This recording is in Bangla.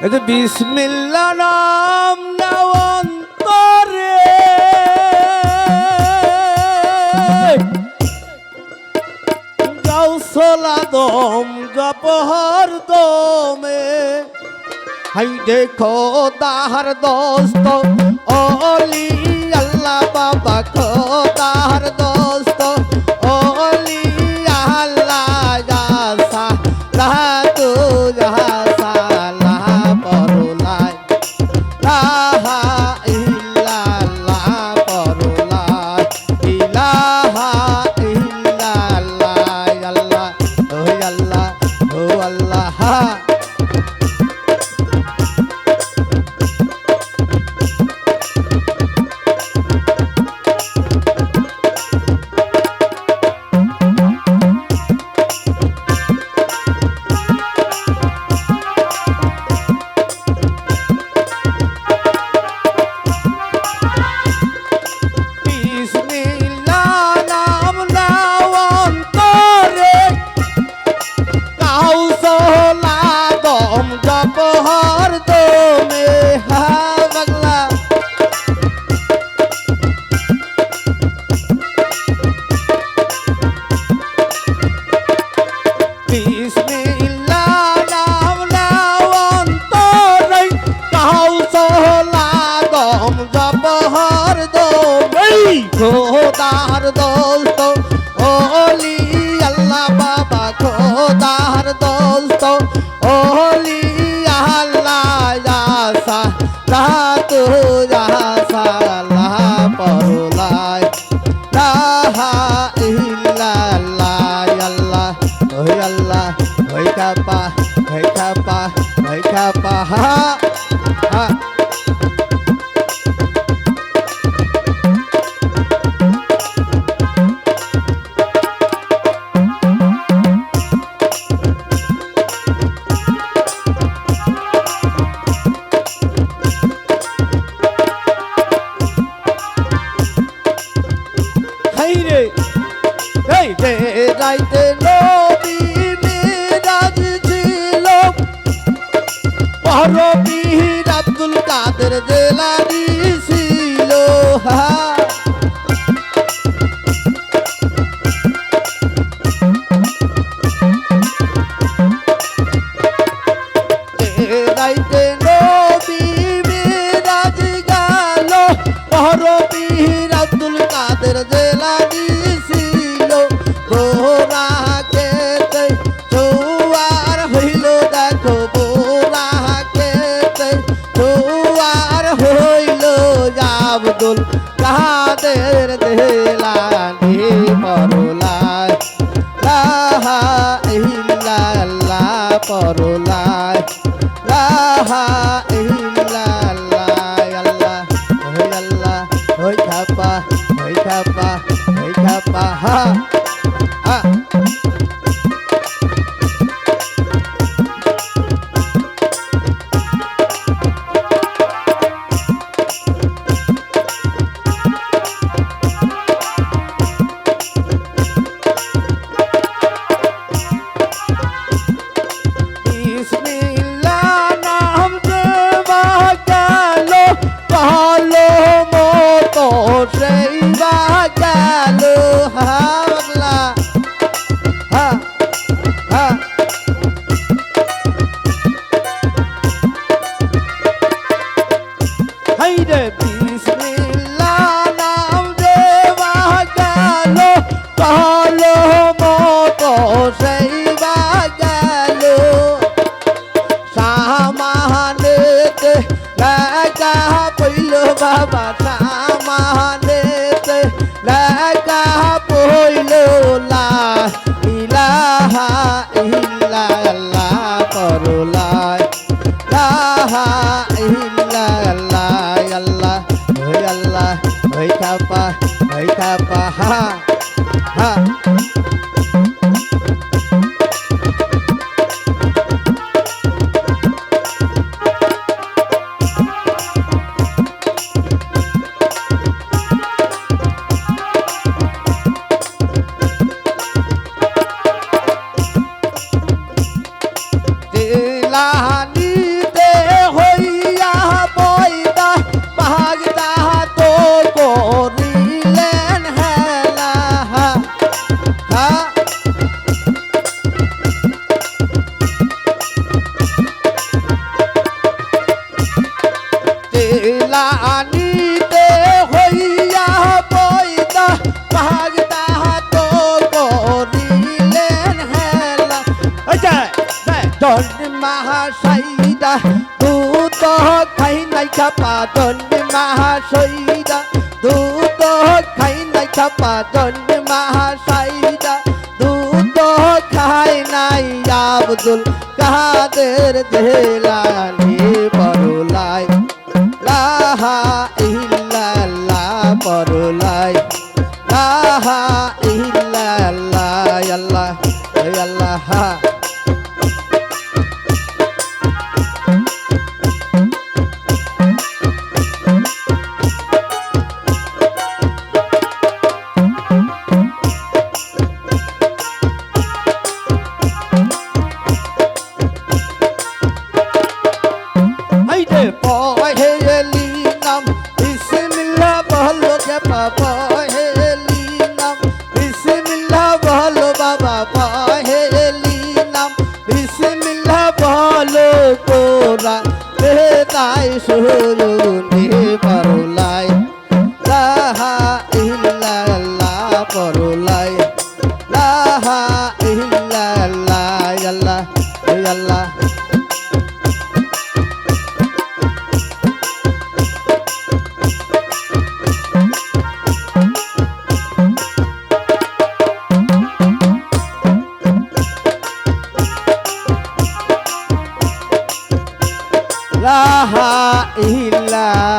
এই যে বিসমিল্লাহ নাম নাও অন্তরে, গাউসুল আদম জপ হরদমে। হাই দেখো তাহার দোস্ত ওলি আল্লাহ বাবা, খোদার দোস্ত ওলি আল্লাহ, জাসা লাতু জাসা লা পরলাই লাহা ইল্লাল্লাহ, পরলাই ইলাহা ইল্লাল্লাহ। আল্লাহ ও আল্লাহ ও আল্লাহ। খোদার দোস্ত ওলি আল্লাহ বাবা, খোদার দোস্ত ওলি আল্লাহ, জাসা লাতু জাসা লা পরলাই লাহা ইল্লাল্লাহ। আল্লাহ ওই আল্লাহ ওই কাপা ওই কাপা ওই কাপা। হা হা রাইতে নবী মিরাজ ছিল, পরবীর আব্দুল কাদের জেলানী ছিল। রাইতে নবী মিরাজ গেল, পরবীর আব্দুল কাদের জেলানী ছিল। বোরা কেতে জোয়ার হইল, দেখো বোরা কেতে জোয়ার হইল, আব্দুল কাদের জেলানী পরলাই লাহা ইল্লাল্লাহ, পরলাই লাহা ইল্লাল্লাহ। আল্লাহ ওই আল্লাহ ওই খাপা ওই খাপা ওই খাপা। হা হা বাবা সামানেতে লেখা পইল লা ইলাহা ইল্লাল্লাহ, পরলাই লাহা ইল্লাল্লাহ। আল্লাহ ওই খাপা ওই খাপা। হা হা সাইদা দুধ খাই নাই খাপা জন্মে মাহা সইদা দুধ খাই নাই খাপা জন্মে মাহা সাইদা দুধ খাই নাই আব্দুল কাদের জেলানি পরলাই লাহা ইল্লাল্লাহ পরলাই লাহা ইল্লাল্লাহ আল্লাহ আল্লাহ পহেলি নাম বিসমিল্লাহ বলো যে পহেলি নাম বিসমিল্লাহ বলো বাবা পহেলি নাম বিসমিল্লাহ বলো কোরা তাই শুরু পরলাই লাহা ইল্লাল্লাহ পরলাই লাহা ইল্লাল্লাহ আল্লাহ আল্লাহ লাহা ইল্লাল্লাহ